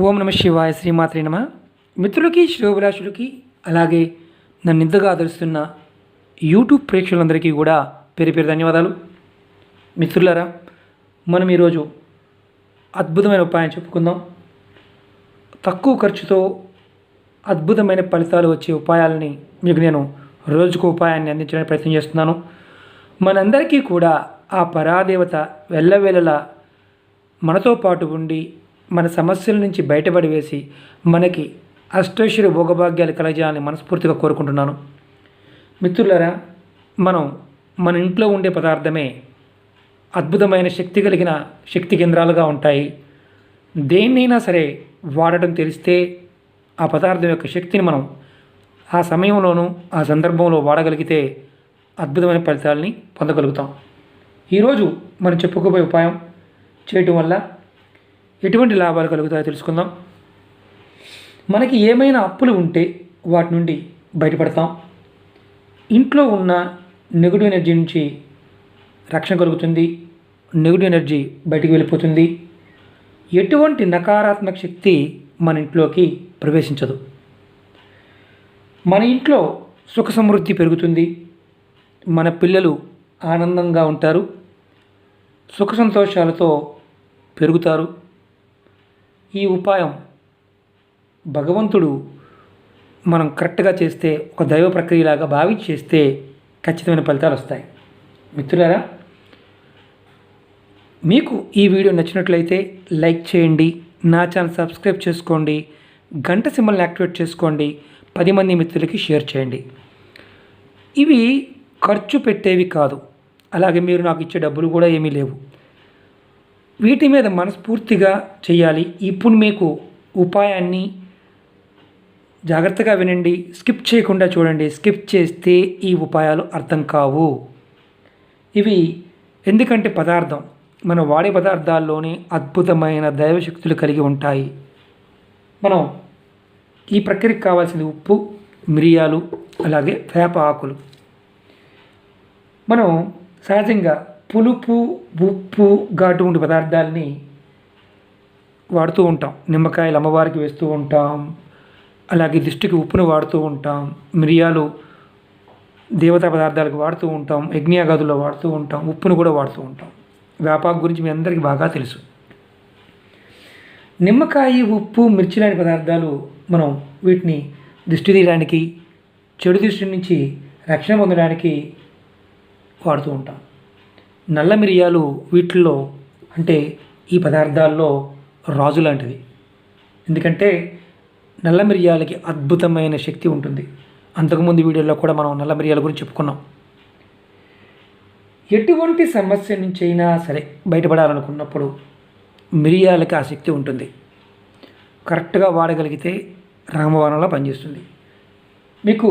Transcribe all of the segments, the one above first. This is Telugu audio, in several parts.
ఓం నమ శివాయ శ్రీమాత్రే నమ. మిత్రులకి శ్రేయోభిలాషులకి అలాగే నన్ను ఇంతగా ఆదరిస్తున్న యూట్యూబ్ ప్రేక్షకులందరికీ కూడా పేరు పేరు ధన్యవాదాలు. మిత్రులారా, మనం ఈరోజు అద్భుతమైన ఉపాయం చెప్పుకుందాం. తక్కువ ఖర్చుతో అద్భుతమైన ఫలితాలు వచ్చే ఉపాయాలని మీకు నేను రోజుకు ఉపాయాన్ని అందించడానికి ప్రయత్నం చేస్తున్నాను. మనందరికీ కూడా ఆ పరాదేవత వెళ్ళవేళలా మనతో పాటు ఉండి మన సమస్యల నుంచి బయటపడి వేసి మనకి అష్టైశ్వర్య భోగభాగ్యాలు కలగజేయాలని మనస్ఫూర్తిగా కోరుకుంటున్నాను. మిత్రులారా, మన ఇంట్లో ఉండే పదార్థమే అద్భుతమైన శక్తి కలిగిన శక్తి కేంద్రాలుగా ఉంటాయి. దేన్నైనా సరే వాడటం తెలిస్తే ఆ పదార్థం యొక్క శక్తిని మనం ఆ సమయంలోనూ ఆ సందర్భంలో వాడగలిగితే అద్భుతమైన ఫలితాలని పొందగలుగుతాం. ఈరోజు మనం చెప్పుకోబోయే ఉపాయం చేయటం వల్ల ఎటువంటి లాభాలు కలుగుతాయో తెలుసుకుందాం. మనకి ఏమైనా అప్పులు ఉంటే వాటి నుండి బయటపడతాం. ఇంట్లో ఉన్న నెగిటివ్ ఎనర్జీ నుంచి రక్షణ కలుగుతుంది. నెగిటివ్ ఎనర్జీ బయటికి వెళ్ళిపోతుంది. ఎటువంటి నకారాత్మక శక్తి మన ఇంట్లోకి ప్రవేశించదు. మన ఇంట్లో సుఖ సమృద్ధి పెరుగుతుంది. మన పిల్లలు ఆనందంగా ఉంటారు. సుఖ సంతోషాలతో పెరుగుతారు. ఈ ఉపాయం భగవంతుడు మనం కరెక్ట్గా చేస్తే, ఒక దైవ ప్రక్రియలాగా భావించి చేస్తే ఖచ్చితమైన ఫలితాలు వస్తాయి. మిత్రులారా, మీకు ఈ వీడియో నచ్చినట్లయితే లైక్ చేయండి, నా ఛానల్ సబ్స్క్రైబ్ చేసుకోండి, గంట సింబల్ని యాక్టివేట్ చేసుకోండి, 10 మంది మిత్రులకి షేర్ చేయండి. ఇవి ఖర్చు పెట్టేవి కాదు, అలాగే మీరు నాకు ఇచ్చే డబ్బులు కూడా ఏమీ లేవు. వీటి మీద మనస్ఫూర్తిగా చేయాలి. ఇప్పుడు మీకు ఉపాయాన్ని జాగ్రత్తగా వినండి, స్కిప్ చేయకుండా చూడండి. స్కిప్ చేస్తే ఈ ఉపాయాలు అర్థం కావు. ఇవి ఎందుకంటే మనం వాడే పదార్థాల్లోనే అద్భుతమైన దైవశక్తులు కలిగి ఉంటాయి. మనం ఈ ప్రక్రియకు కావాల్సింది ఉప్పు, మిరియాలు, అలాగే వేప ఆకులు. మనం సహజంగా పులుపు, ఉప్పు, ఘాటు ఉండే పదార్థాలని వాడుతూ ఉంటాం. నిమ్మకాయలు అమ్మవారికి వేస్తూ ఉంటాం. అలాగే దిష్టికి ఉప్పును వాడుతూ ఉంటాం. మిరియాలు దేవతా పదార్థాలకు వాడుతూ ఉంటాం. యజ్ఞయాగాదుల్లో వాడుతూ ఉంటాం. ఉప్పును కూడా వాడుతూ ఉంటాం. వేపాకు గురించి మీ అందరికీ బాగా తెలుసు. నిమ్మకాయ, ఉప్పు, మిర్చి లాంటి పదార్థాలు మనం వీటిని దిష్టి తీయడానికి, చెడు దృష్టి నుంచి రక్షణ పొందడానికి వాడుతూ ఉంటాం. నల్ల మిరియాలు వీటిల్లో అంటే ఈ పదార్థాల్లో రాజు లాంటిది. ఎందుకంటే నల్ల మిరియాలకి అద్భుతమైన శక్తి ఉంటుంది. అంతకుముందు వీడియోలో కూడా మనం నల్ల మిరియాల గురించి చెప్పుకున్నాం. ఎటువంటి సమస్య నుంచి అయినా సరే బయటపడాలనుకున్నప్పుడు మిరియాలకి ఆ శక్తి ఉంటుంది. కరెక్ట్గా వాడగలిగితే రామబాణంలా పనిచేస్తుంది. మీకు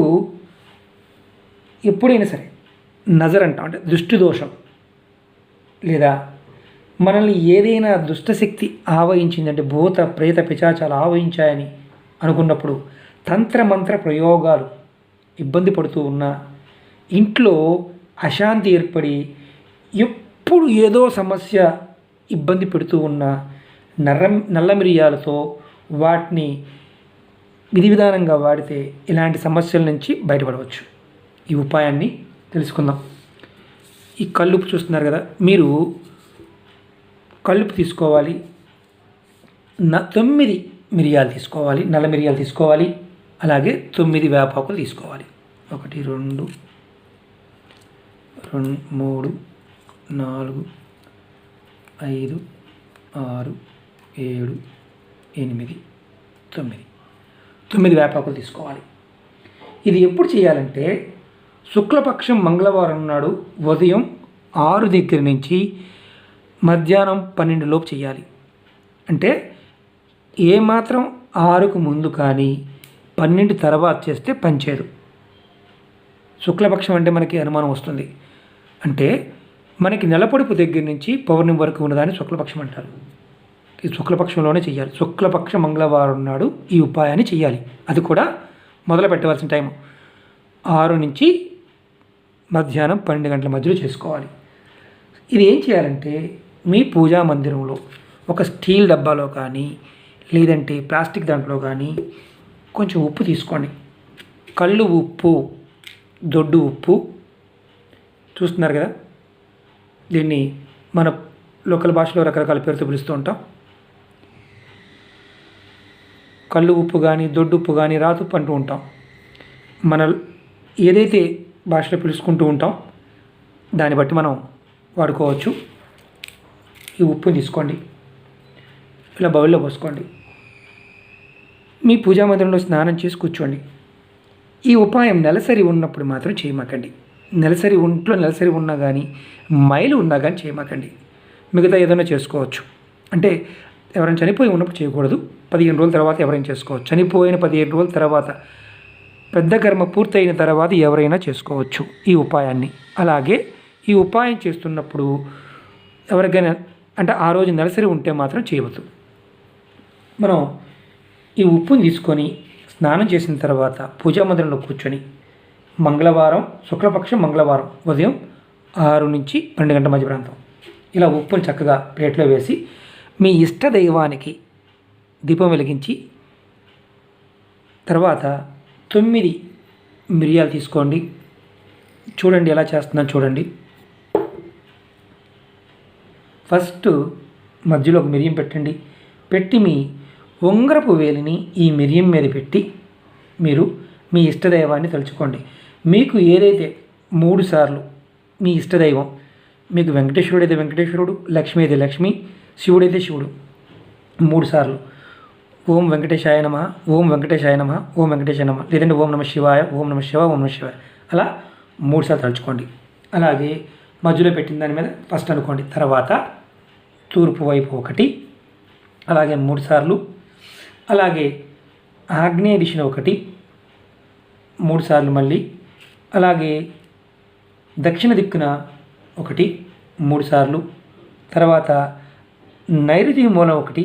ఎప్పుడైనా సరే నజర్ అంటాం, అంటే దృష్టి దోషం, లేదా మనల్ని ఏదైనా దుష్టశక్తి ఆవహించిందంటే భూత ప్రేత పిశాచాలు ఆవహించాయని అనుకున్నప్పుడు తంత్రమంత్ర ప్రయోగాలు ఇబ్బంది పడుతూ ఉన్నా, ఇంట్లో అశాంతి ఏర్పడి ఎప్పుడు ఏదో సమస్య ఇబ్బంది పెడుతూ ఉన్న నల్ల మిరియాలతో వాటిని విధి విధానంగా వాడితే ఇలాంటి సమస్యల నుంచి బయటపడవచ్చు. ఈ ఉపాయాన్ని తెలుసుకుందాం. ఈ కల్లుపు చూస్తున్నారు కదా, మీరు కల్లుపు తీసుకోవాలి. 9 మిరియాలు తీసుకోవాలి, నల్ల మిరియాలు తీసుకోవాలి. అలాగే 9 వేపాకులు తీసుకోవాలి. 1 2 3 4 5 6 7 8 9 వేపాకులు తీసుకోవాలి. ఇది ఎప్పుడు చేయాలంటే శుక్లపక్షం మంగళవారం నాడు ఉదయం 6 దగ్గర నుంచి మధ్యాహ్నం 12 లోపు చేయాలి. అంటే ఏమాత్రం 6కు ముందు కానీ 12 తర్వాత చేస్తే పనిచేయదు. శుక్లపక్షం అంటే మనకి అనుమానం వస్తుంది. అంటే మనకి నెలపొడుపు దగ్గర నుంచి పౌర్ణమి వరకు ఉన్నదాన్ని శుక్లపక్షం అంటారు. ఈ శుక్లపక్షంలోనే చేయాలి. శుక్లపక్ష మంగళవారం నాడు ఈ ఉపాయాన్ని చేయాలి. అది కూడా మొదలు పెట్టవలసిన టైం 6 నుంచి మధ్యాహ్నం 12 గంటల మధ్యలో చేసుకోవాలి. ఇది ఏం చేయాలంటే మీ పూజా మందిరంలో ఒక స్టీల్ డబ్బాలో కానీ లేదంటే ప్లాస్టిక్ దాంట్లో కానీ కొంచెం ఉప్పు తీసుకోండి. కళ్ళు ఉప్పు, దొడ్డు ఉప్పు చూస్తున్నారు కదా. దీన్ని మన లోకల్ భాషలో రకరకాల పేరుతో పిలుస్తూ ఉంటాం. కళ్ళు ఉప్పు కానీ, దొడ్డు ఉప్పు కానీ, రాతుప్పు అంటూ ఉంటాం. మన ఏదైతే భాషలో పిలుచుకుంటూ ఉంటాం దాన్ని బట్టి మనం వాడుకోవచ్చు. ఈ ఉప్పుని తీసుకోండి, ఇలా బౌల్లో పోసుకోండి. మీ పూజా మందిరంలో స్నానం చేసి కూర్చోండి. ఈ ఉపాయం నెలసరి ఉన్నప్పుడు మాత్రం చేయమాకండి. ఒంట్లో నెలసరి ఉన్నా కానీ, మైలు ఉన్నా కానీ చేయమాకండి. మిగతా ఏదైనా చేసుకోవచ్చు. అంటే ఎవరైనా చనిపోయి ఉన్నప్పుడు చేయకూడదు. 15 రోజుల తర్వాత ఎవరైనా చేసుకోవచ్చు. చనిపోయిన 15 రోజుల తర్వాత, పెద్ద కర్మ పూర్తయిన తర్వాత ఎవరైనా చేసుకోవచ్చు ఈ ఉపాయాన్ని. అలాగే ఈ ఉపాయం చేస్తున్నప్పుడు ఎవరికైనా అంటే ఆ రోజు నెలసరి ఉంటే మాత్రం చేయవద్దు. మనం ఈ ఉప్పుని తీసుకొని స్నానం చేసిన తర్వాత పూజా మందిరంలో కూర్చొని మంగళవారం, శుక్లపక్షం మంగళవారం ఉదయం 6 నుంచి 12 గంటల మధ్య ప్రాంతం ఇలా ఉప్పుని చక్కగా ప్లేట్లో వేసి మీ ఇష్ట దైవానికి దీపం వెలిగించి తర్వాత 9 మిరియాలు తీసుకోండి. చూడండి ఎలా చేస్తున్నాను చూడండి. ఫస్ట్ మధ్యలో ఒక మిరియం పెట్టండి. పెట్టి మీ ఉంగరపు వేలిని ఈ మిరియం మీద పెట్టి మీరు మీ ఇష్టదైవాన్ని తలుచుకోండి. మీకు ఏదైతే 3 సార్లు మీ ఇష్టదైవం, మీకు వెంకటేశ్వరుడు అయితే వెంకటేశ్వరుడు, లక్ష్మి అయితే లక్ష్మి, శివుడైతే శివుడు 3 సార్లు ఓం వెంకటేశాయ నమః, ఓం వెంకటేశాయ నమః, ఓం వెంకటేశాయ నమః, లేదంటే ఓం నమః శివాయ, ఓం నమః శివాయ, ఓం నమః శివాయ అలా 3 సార్లు తలుచుకోండి. అలాగే మధ్యలో పెట్టిన దాని మీద ఫస్ట్ అనుకోండి. తర్వాత తూర్పు వైపు 1, అలాగే 3 సార్లు, అలాగే ఆగ్నేయ దిశన 1 3 సార్లు మళ్ళీ, అలాగే దక్షిణ దిక్కున 1 3 సార్లు, తర్వాత నైరుతి మూలం 1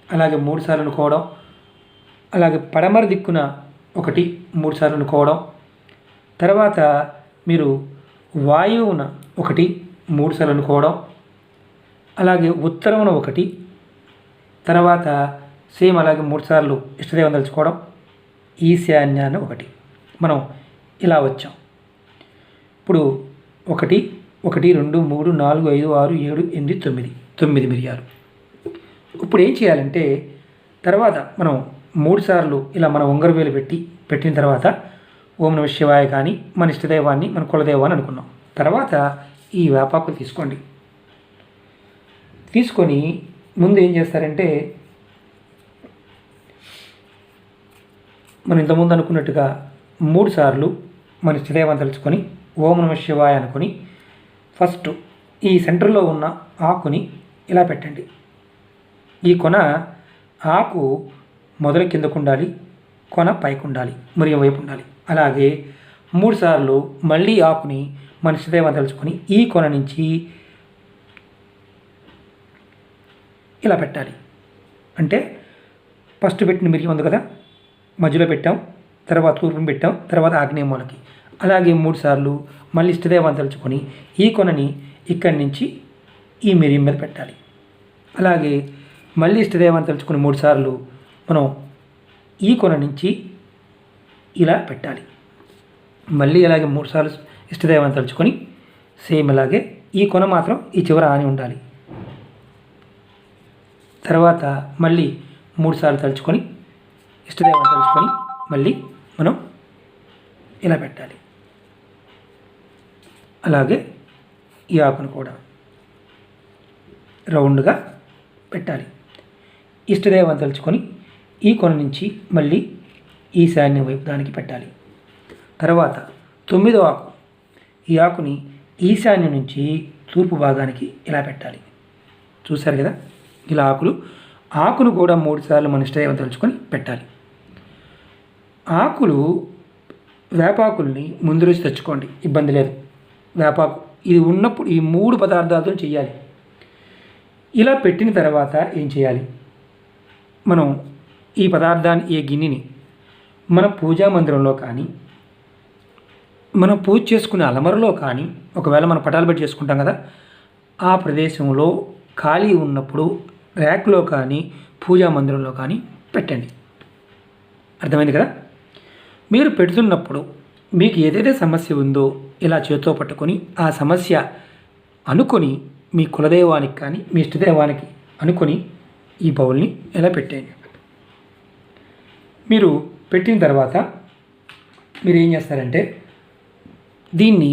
అలాగే 3 సార్లు అనుకోవడం, అలాగే పడమర దిక్కున 1 3 సార్లు అనుకోవడం, తర్వాత మీరు వాయువున 1 3 సార్లు అనుకోవడం, అలాగే ఉత్తరమున 1, తర్వాత సేమ్ అలాగే 3 సార్లు ఇష్టదైవం తలుచుకోవడం, ఈశాన్యాన్ని 1. మనం ఇలా వచ్చాం. ఇప్పుడు 1 1 2 3 4 5 6 7 8 9 మిరియాలు. ఇప్పుడు ఏం చేయాలంటే తర్వాత మనం 3 సార్లు ఇలా మన ఉంగరం వేలు పెట్టిన తర్వాత ఓం నమః శివాయ కానీ మన ఇష్టదైవాన్ని మన కులదైవాన్ని అనుకున్నాం. తర్వాత ఈ వేపాకులు తీసుకోండి. తీసుకొని ముందు ఏం చేస్తారంటే మనం ఇంతకుముందు అనుకున్నట్టుగా 3 సార్లు మన ఇష్టదైవాన్ని తలుచుకొని ఓం నమః శివాయ అనుకొని ఫస్ట్ ఈ సెంటర్లో ఉన్న ఆకుని ఇలా పెట్టండి. ఈ కొన ఆకు మొదలు కిందకు ఉండాలి, కొన పైకి ఉండాలి, మరియు వైపు ఉండాలి. అలాగే 3 సార్లు మళ్ళీ ఆకుని మన ఇష్టదైవాన్ని తలుచుకొని ఈ కొన నుంచి ఇలా పెట్టాలి. అంటే ఫస్ట్ పెట్టిన మిరియం ఉంది కదా, మధ్యలో పెట్టాం, తర్వాత తూర్పుని పెట్టాం, తర్వాత ఆగ్నేయ మూలకి. అలాగే 3 సార్లు మళ్ళీ ఇష్టదైవాన్ని తలుచుకొని ఈ కొనని ఇక్కడి నుంచి ఈ మిరియం మీద పెట్టాలి. అలాగే మళ్ళీ ఇష్టదైవాన్ని తలుచుకొని 3 సార్లు మనం ఈ కొన నుంచి ఇలా పెట్టాలి. మళ్ళీ అలాగే 3 సార్లు ఇష్టదైవాన్ని తలుచుకొని సేమ్ అలాగే ఈ కొన మాత్రం ఈ చివర ఆని ఉండాలి. తర్వాత మళ్ళీ 3 సార్లు తలుచుకొని ఇష్టదైవాన్ని తలుచుకొని మళ్ళీ మనం ఇలా పెట్టాలి. అలాగే ఈ ఆకును కూడా రౌండ్గా పెట్టాలి. ఇష్టదైవాన్ని తలుచుకొని ఈ కొన నుంచి మళ్ళీ ఈశాన్య వైపు దానికి పెట్టాలి. తర్వాత 9వ ఆకు, ఈ ఆకుని ఈశాన్యం నుంచి తూర్పు భాగానికి ఇలా పెట్టాలి. చూశారు కదా ఇలా ఆకును కూడా 3 సార్లు మన ఇష్టదైవం తలుచుకొని పెట్టాలి. ఆకులు వేపాకుల్ని ముందు రోజు తెచ్చుకోండి, ఇబ్బంది లేదు. వేపాకు ఇది ఉన్నప్పుడు ఈ 3 పదార్థాలతో చేయాలి. ఇలా పెట్టిన తర్వాత ఏం చేయాలి, మనం ఈ పదార్థాన్ని ఈ గిన్నెని మన పూజా మందిరంలో కానీ మనం పూజ చేసుకునే అలమరలో కానీ, ఒకవేళ మనం పటాలు పెట్టి చేసుకుంటాం కదా, ఆ ప్రదేశంలో ఖాళీ ఉన్నప్పుడు ర్యాక్లో కానీ పూజా మందిరంలో కానీ పెట్టండి. అర్థమైంది కదా? మీరు పెడుతున్నప్పుడు మీకు ఏదైతే సమస్య ఉందో ఇలా చేతితో పట్టుకొని ఆ సమస్య అనుకొని మీ కులదైవానికి కానీ మీ ఇష్టదైవానికి అనుకొని ఈ బౌల్ని ఇలా పెట్టేయండి. మీరు పెట్టిన తర్వాత మీరు ఏం చేస్తారంటే దీన్ని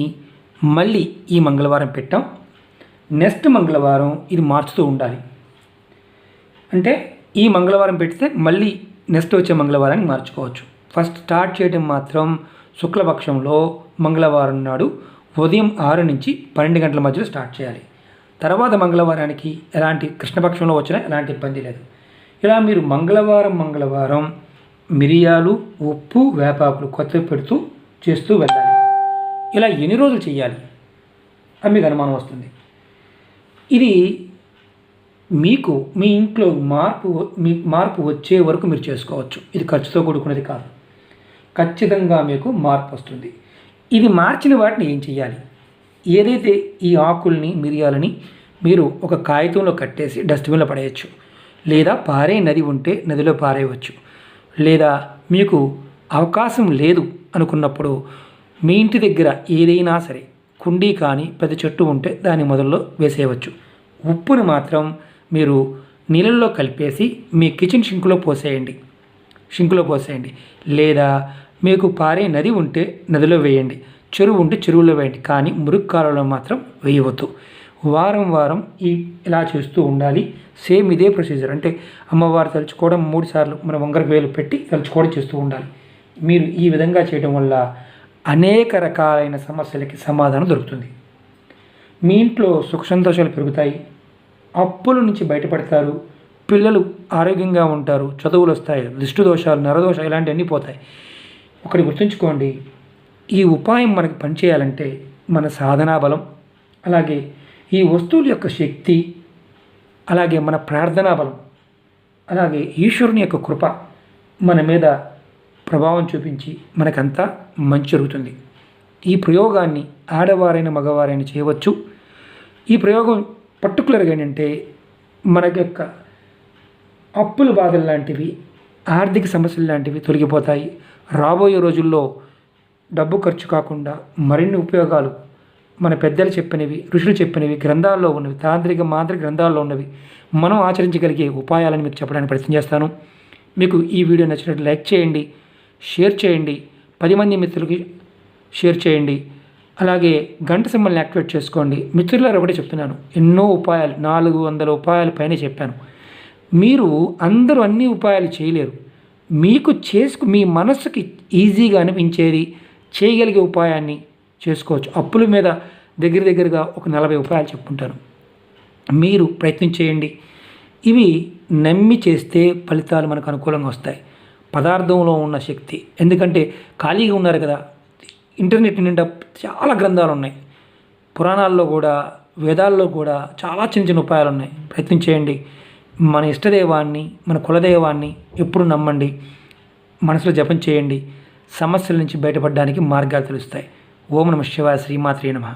మళ్ళీ ఈ మంగళవారం పెట్టాం, నెక్స్ట్ మంగళవారం ఇది మార్చుతూ ఉండాలి. అంటే ఈ మంగళవారం పెడితే మళ్ళీ నెక్స్ట్ వచ్చే మంగళవారానికి మార్చుకోవచ్చు. ఫస్ట్ స్టార్ట్ చేయడం మాత్రం శుక్లపక్షంలో మంగళవారం నాడు ఉదయం 6 నుంచి 12 గంటల మధ్యలో స్టార్ట్ చేయాలి. తర్వాత మంగళవారానికి ఎలాంటి కృష్ణపక్షంలో వచ్చినా ఎలాంటి ఇబ్బంది లేదు. ఇలా మీరు మంగళవారం మిరియాలు, ఉప్పు, వేపాకులు కొత్తవి పెడుతూ చేస్తూ వెళ్ళాలి. ఇలా ఎన్ని రోజులు చేయాలి అని మీకు అనుమానం వస్తుంది. ఇది మీకు మీ ఇంట్లో మార్పు వచ్చే వరకు మీరు చేసుకోవచ్చు. ఇది ఖర్చుతో కూడుకున్నది కాదు. ఖచ్చితంగా మీకు మార్పు వస్తుంది. ఇది మార్చిన వాటిని ఏం చేయాలి? ఏదైతే ఈ ఆకుల్ని మిరియాలని మీరు ఒక కాగితంలో కట్టేసి డస్ట్బిన్లో పడేయచ్చు, లేదా పారే నది ఉంటే నదిలో పారేయవచ్చు, లేదా మీకు అవకాశం లేదు అనుకున్నప్పుడు మీ ఇంటి దగ్గర ఏదైనా సరే కుండీ కానీ పెద్ద చెట్టు ఉంటే దాని మొదల్లో వేసేయవచ్చు. ఉప్పుని మాత్రం మీరు నీళ్ళల్లో కలిపేసి మీ కిచెన్ షింకులో పోసేయండి, లేదా మీకు పారే నది ఉంటే నదిలో వేయండి, చెరువు ఉంటే చెరువులో వేయండి. కానీ మురుగు కాలంలో మాత్రం వేయవద్దు. వారం ఇలా చేస్తూ ఉండాలి. సేమ్ ఇదే ప్రొసీజర్. అంటే అమ్మవారు తలుచుకోవడం 3 సార్లు మన వంగరకు వేలు పెట్టి తలుచుకోవడం చేస్తూ ఉండాలి. మీరు ఈ విధంగా చేయడం వల్ల అనేక రకాలైన సమస్యలకి సమాధానం దొరుకుతుంది. మీ ఇంట్లో సుఖ సంతోషాలు పెరుగుతాయి, అప్పుల నుంచి బయటపడతారు, పిల్లలు ఆరోగ్యంగా ఉంటారు, చదువులు వస్తాయి, దిష్టి దోషాలు, నరదోషాలు ఇలాంటివన్నీ పోతాయి. ఒకటి గుర్తుంచుకోండి, ఈ ఉపాయం మనకి పనిచేయాలంటే మన సాధనా బలం, అలాగే ఈ వస్తువుల యొక్క శక్తి, అలాగే మన ప్రార్థనా బలం, అలాగే ఈశ్వరుని యొక్క కృప మన మీద ప్రభావం చూపించి మనకంతా మంచి జరుగుతుంది. ఈ ప్రయోగాన్ని ఆడవారైన మగవారైన చేయవచ్చు. ఈ ప్రయోగం పర్టికులర్గా ఏంటంటే మన యొక్క అప్పుల బాధలు లాంటివి, ఆర్థిక సమస్యలు లాంటివి తొలగిపోతాయి. రాబోయే రోజుల్లో డబ్బు ఖర్చు కాకుండా మరిన్ని ఉపయోగాలు మన పెద్దలు చెప్పినవి, ఋషులు చెప్పినవి, గ్రంథాల్లో ఉన్నవి, తాంత్రిక మాంత్రిక గ్రంథాల్లో ఉన్నవి మనం ఆచరించగలిగే ఉపాయాలను మీకు చెప్పడానికి ప్రయత్నం చేస్తాను. మీకు ఈ వీడియో నచ్చినట్టు లైక్ చేయండి, షేర్ చేయండి, 10 మంది మిత్రులకి షేర్ చేయండి. అలాగే గంట సింబల్ని యాక్టివేట్ చేసుకోండి. మిత్రులారు ఒకటే చెప్తున్నాను, ఎన్నో ఉపాయాలు 400 ఉపాయాల పైన చెప్పాను. మీరు అందరూ అన్ని ఉపాయాలు చేయలేరు. మీకు మీ మనసుకి ఈజీగా అనిపించేది చేయగలిగే ఉపాయాన్ని చేసుకోవచ్చు. అప్పుల మీద దగ్గరగా ఒక 40 ఉపాయాలు చెప్పుకుంటాను. మీరు ప్రయత్నం చేయండి. ఇవి నమ్మి చేస్తే ఫలితాలు మనకు అనుకూలంగా వస్తాయి. పదార్థంలో ఉన్న శక్తి, ఎందుకంటే ఖాళీగా ఉన్నారు కదా, ఇంటర్నెట్ నిండా చాలా గ్రంథాలు ఉన్నాయి, పురాణాల్లో కూడా వేదాల్లో కూడా చాలా చిన్న ఉపాయాలు ఉన్నాయి. ప్రయత్నం చేయండి. మన ఇష్టదైవాన్ని, మన కులదైవాన్ని ఎప్పుడు నమ్మండి, మనసులో జపం చేయండి. సమస్యల నుంచి బయటపడడానికి మార్గాలు తెలుస్తాయి. ఓం నమః శివాయ. శ్రీమాత్రే నమః.